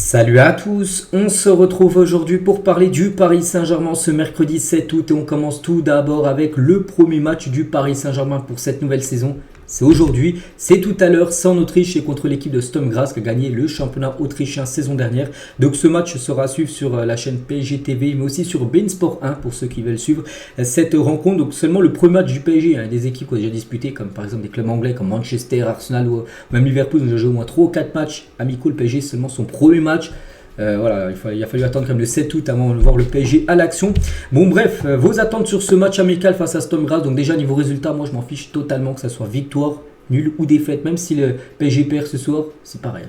Salut à tous, on se retrouve aujourd'hui pour parler du Paris Saint-Germain ce mercredi 7 août et on commence tout d'abord avec le premier match du Paris Saint-Germain pour cette nouvelle saison. C'est aujourd'hui, c'est tout à l'heure, c'est en Autriche et contre l'équipe de Sturm Graz qui a gagné le championnat autrichien saison dernière. Donc ce match sera à suivre sur la chaîne PSG TV mais aussi sur beIN Sport 1 pour ceux qui veulent suivre cette rencontre. Donc seulement le premier match du PSG, des équipes qu'on a déjà disputé comme par exemple des clubs anglais comme Manchester, Arsenal ou même Liverpool. Ils ont joué au moins 3 ou 4 matchs amicaux. Le PSG seulement son premier match. Il a fallu attendre comme le 7 août avant de voir le PSG à l'action. Bon bref, vos attentes sur ce match amical face à Sturm Graz. Donc déjà niveau résultat, moi je m'en fiche totalement que ça soit victoire, nul ou défaite. Même si le PSG perd ce soir, c'est pareil.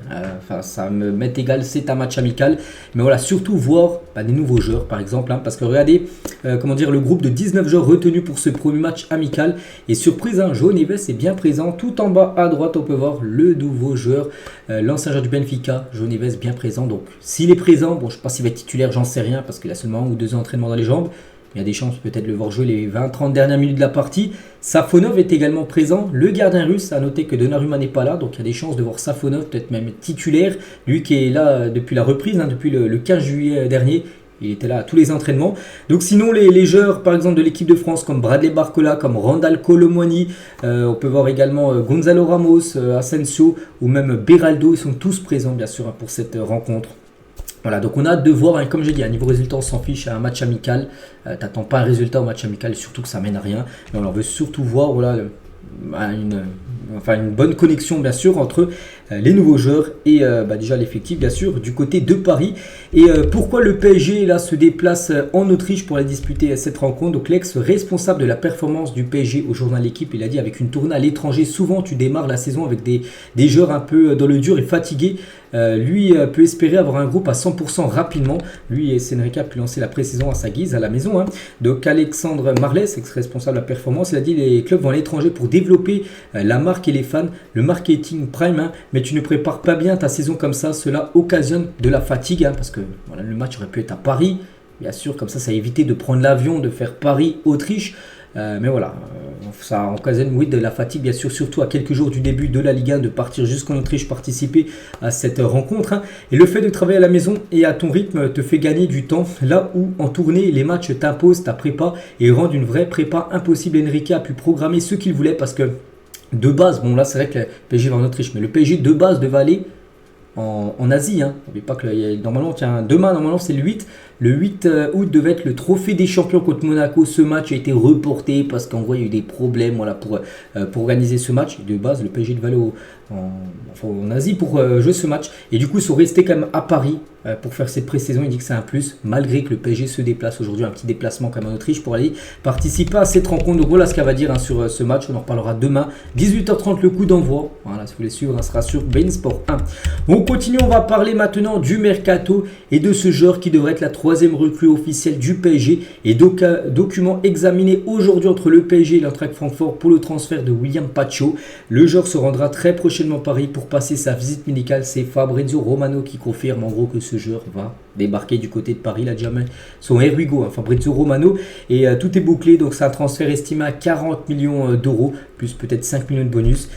Ça me met égal, c'est un match amical. Mais voilà, surtout voir des nouveaux joueurs par exemple. Parce que regardez, le groupe de 19 joueurs retenus pour ce premier match amical. Et surprise, João Neves est bien présent. Tout en bas à droite, on peut voir le nouveau joueur, l'ancien joueur du Benfica, João Neves bien présent. Donc s'il est présent, bon je ne sais pas s'il va être titulaire, j'en sais rien. Parce qu'il a seulement 1 ou 2 entraînements dans les jambes. Il y a des chances peut-être de le voir jouer les 20-30 dernières minutes de la partie. Safonov est également présent. Le gardien russe, a noté que Donnarumma n'est pas là. Donc il y a des chances de voir Safonov peut-être même titulaire. Lui qui est là depuis la reprise, depuis le 15 juillet dernier. Il était là à tous les entraînements. Donc sinon les joueurs par exemple de l'équipe de France comme Bradley Barcola, comme Randal Kolo Muani, on peut voir également Gonzalo Ramos, Asensio ou même Beraldo. Ils sont tous présents bien sûr pour cette rencontre. Voilà, donc on a hâte de voir, comme j'ai dit, à niveau résultat, on s'en fiche, à un match amical. T'attends pas un résultat au match amical, surtout que ça mène à rien. Mais on veut surtout voir une bonne connexion, bien sûr, entre les nouveaux joueurs et déjà l'effectif, bien sûr, du côté de Paris. Et pourquoi le PSG là se déplace en Autriche pour aller disputer cette rencontre? Donc l'ex-responsable de la performance du PSG au journal L'équipe, il a dit avec une tournée à l'étranger, souvent tu démarres la saison avec des joueurs un peu dans le dur et fatigués. Lui peut espérer avoir un groupe à 100% rapidement. Lui et Enrique a pu lancer la pré-saison à sa guise à la maison. Donc Alexandre Marlès, ex-responsable de la performance, il a dit les clubs vont à l'étranger pour développer la marque et les fans, le marketing prime, mais tu ne prépares pas bien ta saison comme ça, cela occasionne de la fatigue, parce que le match aurait pu être à Paris, bien sûr, comme ça a évité de prendre l'avion, de faire Paris-Autriche. Mais voilà, ça occasionne de la fatigue, bien sûr, surtout à quelques jours du début de la Ligue 1, de partir jusqu'en Autriche participer à cette rencontre. Et le fait de travailler à la maison et à ton rythme te fait gagner du temps, là où en tournée, les matchs t'imposent ta prépa et rendent une vraie prépa impossible. Enrique a pu programmer ce qu'il voulait parce que de base, bon là c'est vrai que le PSG va en Autriche, mais le PSG de base devait aller en Asie. N'oubliez pas que normalement, demain normalement c'est le 8. Le 8 août devait être le trophée des champions contre Monaco. Ce match a été reporté parce qu'en gros il y a eu des problèmes pour organiser ce match. De base le PSG devait aller en Asie pour jouer ce match. Et du coup ils sont restés quand même à Paris pour faire cette pré-saison. Il dit que c'est un plus malgré que le PSG se déplace aujourd'hui. Un petit déplacement quand même en Autriche pour aller participer à cette rencontre. Donc voilà ce qu'elle va dire sur ce match. On en reparlera demain. 18h30 le coup d'envoi. Voilà, si vous voulez suivre, ça sera sur beIN Sport 1. On continue, on va parler maintenant du mercato et de ce joueur qui devrait être la troisième recrue officielle du PSG et document examiné aujourd'hui entre le PSG et l'Eintracht Francfort pour le transfert de William Pacho. Le joueur se rendra très prochainement à Paris pour passer sa visite médicale. C'est Fabrizio Romano qui confirme en gros que ce joueur va débarquer du côté de Paris. Il a déjà son Erwigo, Fabrizio Romano, et tout est bouclé. Donc c'est un transfert estimé à 40 millions d'euros plus peut-être 5 millions de bonus.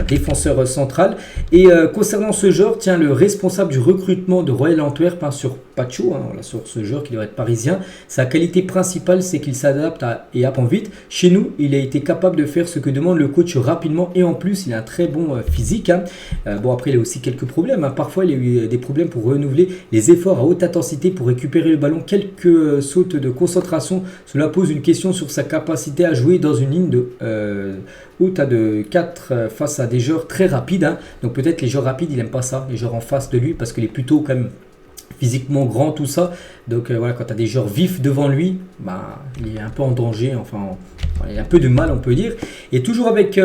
Défenseur central. Et concernant ce joueur, le responsable du recrutement de Royal Antwerp sur Pacho, sur ce joueur qui doit être parisien, sa qualité principale c'est qu'il s'adapte et apprend vite. Chez nous, il a été capable de faire ce que demande le coach rapidement et en plus il a un très bon physique. Après il a aussi quelques problèmes. Parfois il a eu des problèmes pour renouveler les efforts à haute intensité pour récupérer le ballon. Quelques sautes de concentration, cela pose une question sur sa capacité à jouer dans une ligne de 4 face à des joueurs très rapides. Donc peut-être les joueurs rapides il n'aime pas ça, les joueurs en face de lui, parce qu'il est plutôt quand même physiquement grand, tout ça. Donc quand tu as des joueurs vifs devant lui, il est un peu en danger, il a un peu de mal on peut dire. Et toujours avec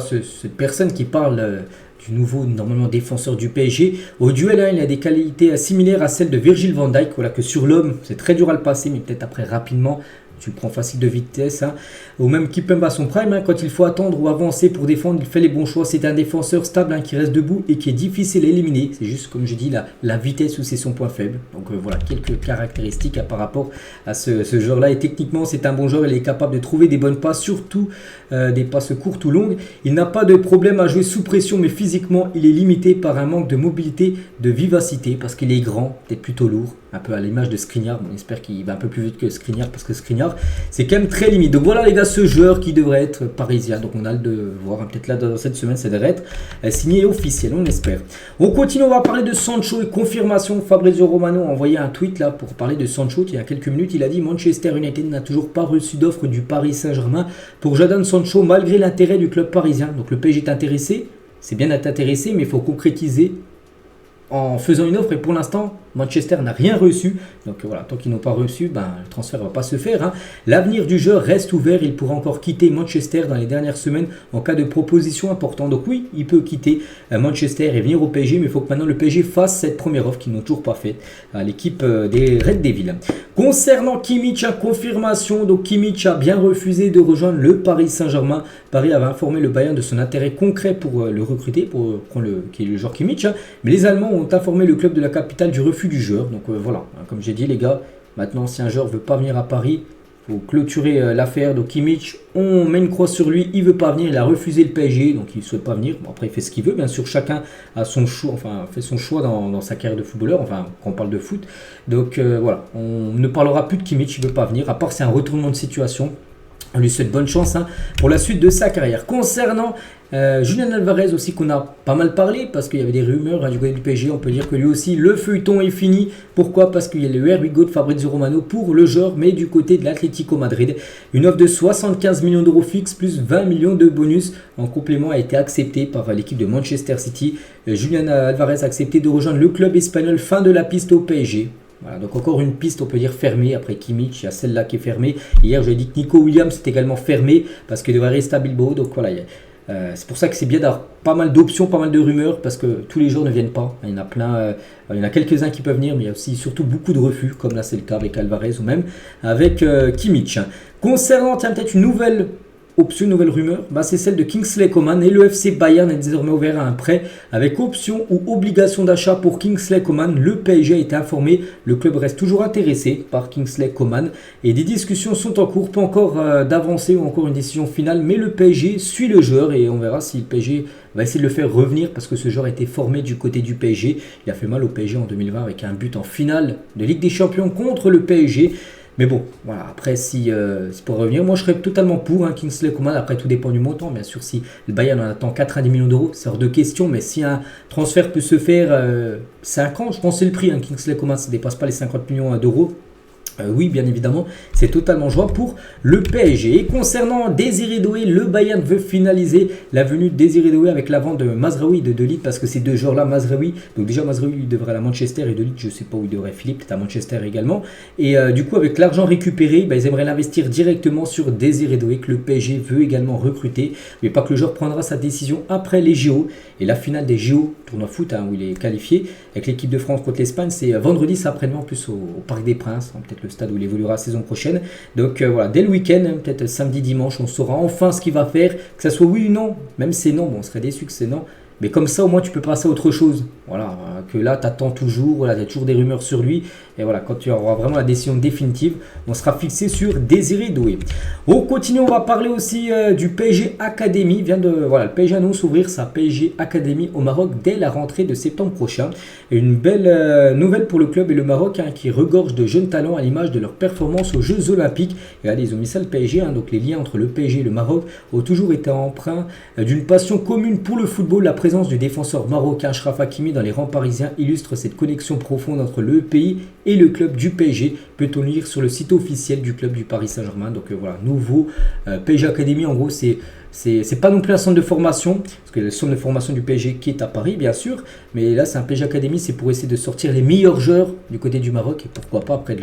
cette personne qui parle du nouveau normalement défenseur du PSG. Au duel, il a des qualités similaires à celles de Virgil van Dijk. Que sur l'homme, c'est très dur à le passer, mais peut-être après rapidement, tu le prends facile de vitesse, hein. Ou même Kimpembe à son prime, hein, quand il faut attendre ou avancer pour défendre, il fait les bons choix. C'est un défenseur stable, hein, qui reste debout et qui est difficile à éliminer. C'est juste, comme je dis, la vitesse où c'est son point faible. Donc voilà, quelques caractéristiques par rapport à ce joueur-là. Et techniquement, c'est un bon joueur. Il est capable de trouver des bonnes passes, surtout des passes courtes ou longues. Il n'a pas de problème à jouer sous pression, mais physiquement, il est limité par un manque de mobilité, de vivacité, parce qu'il est grand, peut-être plutôt lourd, un peu à l'image de Skriniar. On espère qu'il va un peu plus vite que Skriniar, parce que Skriniar, c'est quand même très limite. Donc voilà les gars, ce joueur qui devrait être parisien. Donc on a de voir, hein, peut-être là dans cette semaine, ça devrait être signé officiel, on espère. On continue, on va parler de Sancho et confirmation. Fabrizio Romano a envoyé un tweet là pour parler de Sancho il y a quelques minutes. Il a dit: Manchester United n'a toujours pas reçu d'offre du Paris Saint-Germain pour Jadon Sancho malgré l'intérêt du club parisien. Donc le PSG est intéressé, c'est bien d'être intéressé, mais il faut concrétiser en faisant une offre, et pour l'instant Manchester n'a rien reçu. Donc voilà, tant qu'ils n'ont pas reçu, le transfert ne va pas se faire, hein. L'avenir du joueur reste ouvert, il pourra encore quitter Manchester dans les dernières semaines en cas de proposition importante. Donc oui, il peut quitter Manchester et venir au PSG, mais il faut que maintenant le PSG fasse cette première offre qu'ils n'ont toujours pas faite à l'équipe des Red Devils. Concernant Kimmich, confirmation, donc Kimmich a bien refusé de rejoindre le Paris Saint-Germain. Paris avait informé le Bayern de son intérêt concret pour le recruter, pour prendre qui est le joueur Kimmich, hein. Mais les Allemands ont informé le club de la capitale du refus du joueur. Donc voilà, hein, comme j'ai dit les gars, maintenant si un joueur veut pas venir à Paris, il faut clôturer l'affaire. Donc Kimmich, on met une croix sur lui, il veut pas venir, il a refusé le PSG, donc il ne souhaite pas venir. Bon, après il fait ce qu'il veut, bien sûr, chacun a son choix, enfin fait son choix dans sa carrière de footballeur, enfin quand on parle de foot. Donc voilà, on ne parlera plus de Kimmich, il veut pas venir, à part c'est un retournement de situation. On lui souhaite bonne chance, hein, pour la suite de sa carrière. Concernant Julian Alvarez aussi, qu'on a pas mal parlé parce qu'il y avait des rumeurs, hein, du côté du PSG, on peut dire que lui aussi le feuilleton est fini. Pourquoi? Parce qu'il y a le Here We Go de Fabrizio Romano pour le joueur, mais du côté de l'Atlético Madrid. Une offre de 75 millions d'euros fixe plus 20 millions de bonus en complément a été acceptée par l'équipe de Manchester City. Julian Alvarez a accepté de rejoindre le club espagnol, fin de la piste au PSG. Voilà, donc encore une piste, on peut dire fermée. Après Kimmich, il y a celle-là qui est fermée. Hier, j'ai dit que Nico Williams est également fermé parce qu'il devrait rester à Bilbao. Donc voilà, c'est pour ça que c'est bien d'avoir pas mal d'options, pas mal de rumeurs, parce que tous les jours ne viennent pas. Il y en a plein, il y en a quelques-uns qui peuvent venir, mais il y a aussi surtout beaucoup de refus, comme là c'est le cas avec Alvarez ou même avec Kimmich. Concernant, tiens, peut-être une nouvelle option, nouvelle rumeur, c'est celle de Kingsley Coman, et le FC Bayern est désormais ouvert à un prêt avec option ou obligation d'achat pour Kingsley Coman. Le PSG a été informé, le club reste toujours intéressé par Kingsley Coman et des discussions sont en cours, pas encore d'avancée ou encore une décision finale, mais le PSG suit le joueur et on verra si le PSG va essayer de le faire revenir, parce que ce joueur a été formé du côté du PSG. Il a fait mal au PSG en 2020 avec un but en finale de Ligue des Champions contre le PSG. Mais bon, voilà, après, si c'est pour revenir, moi je serais totalement pour, hein, Kingsley Coman. Après, tout dépend du montant. Bien sûr, si le Bayern en attend 90 millions d'euros, c'est hors de question. Mais si un transfert peut se faire 5 ans, je pense que c'est le prix. Hein, Kingsley Coman, ça ne dépasse pas les 50 millions d'euros. Oui, bien évidemment, c'est totalement jouable pour le PSG. Et concernant Désiré Doué, le Bayern veut finaliser la venue de Désiré Doué avec la vente de Mazraoui et de De Ligt, parce que ces deux joueurs-là, Mazraoui, donc déjà Mazraoui il devrait aller à Manchester et De Ligt, je ne sais pas où il devrait filer, peut-être à Manchester également. Et du coup, avec l'argent récupéré, ils aimeraient l'investir directement sur Désiré Doué, que le PSG veut également recruter. Mais pas que le joueur prendra sa décision après les JO. Et la finale des JO, tournoi foot, hein, où il est qualifié avec l'équipe de France contre l'Espagne, c'est vendredi, c'est après-demain, en plus au Parc des Princes, hein, peut-être le stade où il évoluera la saison prochaine. Donc voilà, dès le week-end, peut-être samedi, dimanche, on saura enfin ce qu'il va faire, que ça soit oui ou non. Même si c'est non, on serait déçu que c'est non. Mais comme ça, au moins, tu peux passer à autre chose. Voilà, que là, tu attends toujours. Voilà, il y a toujours des rumeurs sur lui. Et voilà, quand tu auras vraiment la décision définitive, on sera fixé sur Désiré Doué. On continue, on va parler aussi du PSG Academy. Voilà, le PSG annonce ouvrir sa PSG Academy au Maroc dès la rentrée de septembre prochain. Et une belle nouvelle pour le club et le Maroc, hein, qui regorge de jeunes talents à l'image de leur performance aux Jeux Olympiques. Et là, ils ont mis ça le PSG. Hein, donc les liens entre le PSG et le Maroc ont toujours été empreints d'une passion commune pour le football. La présence du défenseur marocain Achraf Hakimi dans les rangs parisiens illustre cette connexion profonde entre le pays et le club du PSG, peut-on lire sur le site officiel du club du Paris Saint-Germain. Donc voilà, nouveau PSG Academy, en gros c'est c'est pas non plus un centre de formation, parce que le centre de formation du PSG qui est à Paris, bien sûr, mais là c'est un PSG Academy, c'est pour essayer de sortir les meilleurs joueurs du côté du Maroc, et pourquoi pas après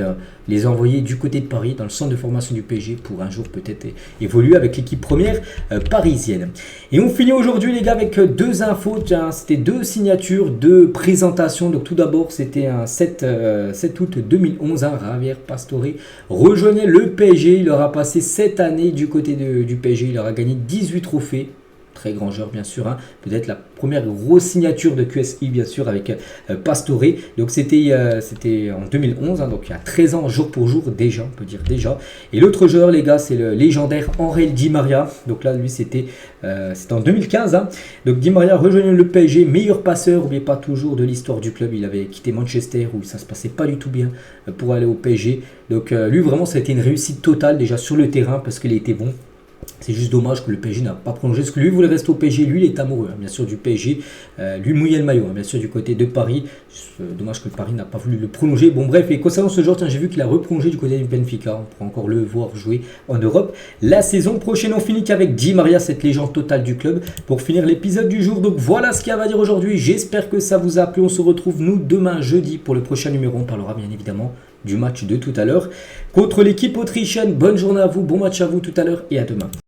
les envoyer du côté de Paris, dans le centre de formation du PSG, pour un jour peut-être évoluer avec l'équipe première parisienne. Et on finit aujourd'hui les gars avec deux infos, c'était deux signatures, deux présentations. Donc tout d'abord c'était un 7 août 2011, Javier Pastore rejoignait le PSG, il aura passé 7 années du côté du PSG, il aura gagné 18 trophées. Très grand joueur bien sûr, peut-être la première grosse signature de QSI bien sûr avec Pastore. Donc c'était en 2011, donc il y a 13 ans jour pour jour déjà, on peut dire déjà. Et l'autre joueur les gars, c'est le légendaire Angel Di Maria. Donc là lui c'était en 2015. Donc Di Maria rejoignait le PSG, meilleur passeur, n'oubliez pas toujours de l'histoire du club. Il avait quitté Manchester où ça se passait pas du tout bien pour aller au PSG. Donc lui vraiment ça a été une réussite totale déjà sur le terrain parce qu'il était bon. C'est juste dommage que le PSG n'a pas prolongé, parce que lui voulait rester au PSG, lui il est amoureux bien sûr du PSG, lui mouillait le maillot bien sûr du côté de Paris. Dommage que le Paris n'a pas voulu le prolonger. Bon bref, et concernant ce joueur, j'ai vu qu'il a reprolongé du côté du Benfica, on pourra encore le voir jouer en Europe la saison prochaine. On finit qu'avec Di Maria, cette légende totale du club, pour finir l'épisode du jour. Donc voilà ce qu'il y a à dire aujourd'hui, j'espère que ça vous a plu. On se retrouve nous demain jeudi pour le prochain numéro, on parlera bien évidemment du match de tout à l'heure contre l'équipe autrichienne. Bonne journée à vous, bon match à vous tout à l'heure et à demain.